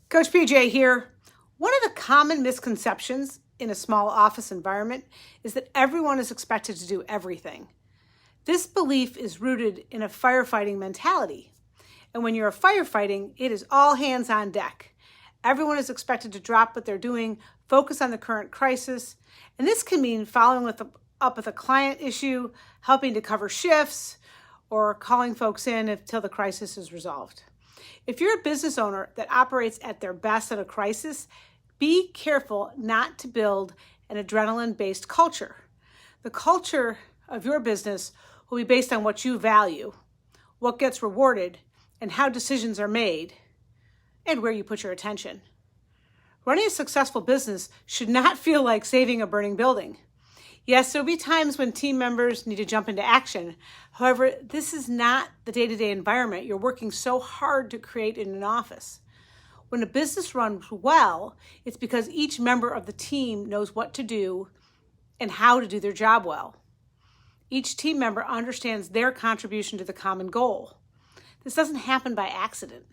Coach PJ here. One of the common misconceptions in a small office environment is that everyone is expected to do everything. This belief is rooted in a firefighting mentality. And when you're firefighting, it is all hands on deck. Everyone is expected to drop what they're doing, focus on the current crisis. And this can mean following up with a client issue, helping to cover shifts, or calling folks in until the crisis is resolved. If you're a business owner that operates at their best in a crisis, be careful not to build an adrenaline-based culture. The culture of your business will be based on what you value, what gets rewarded, and how decisions are made, and where you put your attention. Running a successful business should not feel like saving a burning building. Yes, there will be times when team members need to jump into action. However, this is not the day-to-day environment you're working so hard to create in an office. When a business runs well, it's because each member of the team knows what to do and how to do their job well. Each team member understands their contribution to the common goal. This doesn't happen by accident.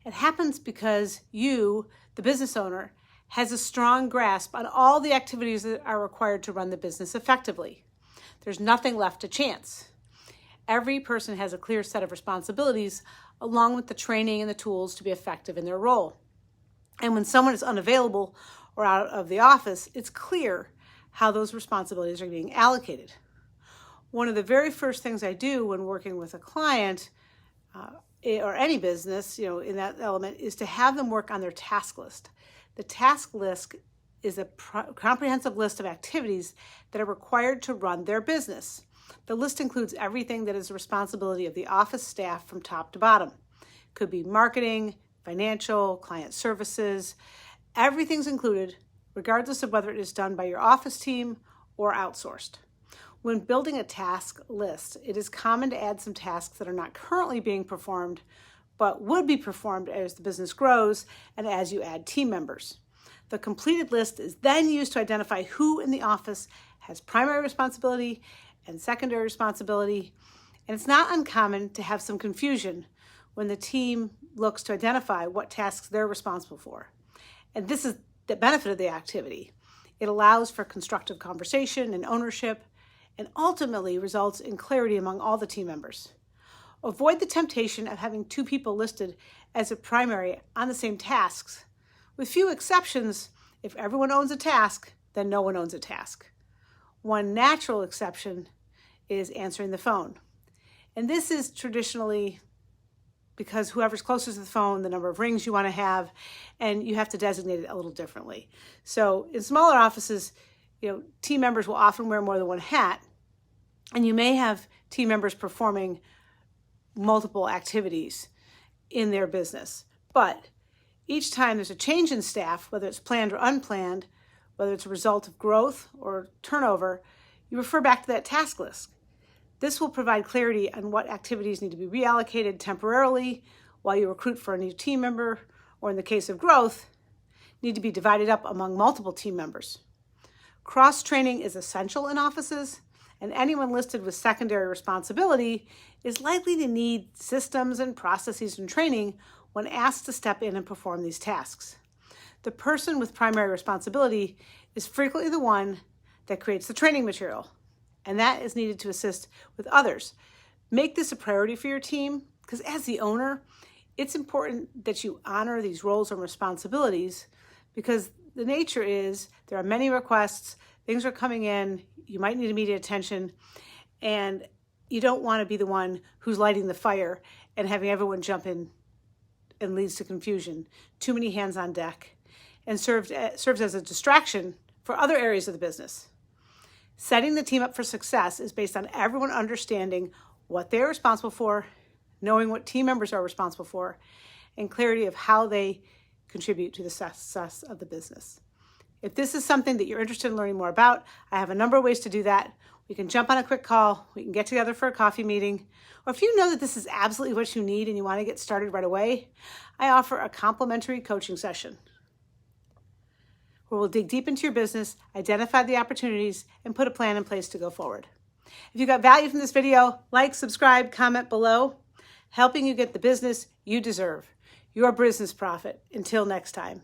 It happens because you, the business owner, has a strong grasp on all the activities that are required to run the business effectively. There's nothing left to chance. Every person has a clear set of responsibilities along with the training and the tools to be effective in their role. And when someone is unavailable or out of the office, it's clear how those responsibilities are being allocated. One of the very first things I do when working with a client or any business, in that element, is to have them work on their task list. The task list is a comprehensive list of activities that are required to run their business. The list includes everything that is the responsibility of the office staff from top to bottom. It could be marketing, financial, client services. Everything's included, regardless of whether it is done by your office team or outsourced. When building a task list, it is common to add some tasks that are not currently being performed, but would be performed as the business grows and as you add team members. The completed list is then used to identify who in the office has primary responsibility and secondary responsibility. And it's not uncommon to have some confusion when the team looks to identify what tasks they're responsible for. And this is the benefit of the activity. It allows for constructive conversation and ownership, and ultimately results in clarity among all the team members. Avoid the temptation of having two people listed as a primary on the same tasks. With few exceptions, if everyone owns a task, then no one owns a task. One natural exception is answering the phone. And this is traditionally because whoever's closest to the phone, the number of rings you want to have, and you have to designate it a little differently. So in smaller offices, team members will often wear more than one hat, and you may have team members performing multiple activities in their business. But each time there's a change in staff, whether it's planned or unplanned, whether it's a result of growth or turnover, you refer back to that task list. This will provide clarity on what activities need to be reallocated temporarily while you recruit for a new team member, or in the case of growth, need to be divided up among multiple team members. Cross-training is essential in offices, and anyone listed with secondary responsibility is likely to need systems and processes and training when asked to step in and perform these tasks. The person with primary responsibility is frequently the one that creates the training material, and that is needed to assist with others. Make this a priority for your team, because as the owner, it's important that you honor these roles and responsibilities, because the nature is there are many requests, things are coming in, you might need immediate attention, and you don't want to be the one who's lighting the fire and having everyone jump in and leads to confusion. Too many hands on deck, and serves as a distraction for other areas of the business. Setting the team up for success is based on everyone understanding what they're responsible for, knowing what team members are responsible for, and clarity of how they contribute to the success of the business. If this is something that you're interested in learning more about, I have a number of ways to do that. We can jump on a quick call, we can get together for a coffee meeting, or if you know that this is absolutely what you need and you want to get started right away, I offer a complimentary coaching session where we'll dig deep into your business, identify the opportunities, and put a plan in place to go forward. If you got value from this video, like, subscribe, comment below, helping you get the business you deserve. your business profit. Until next time.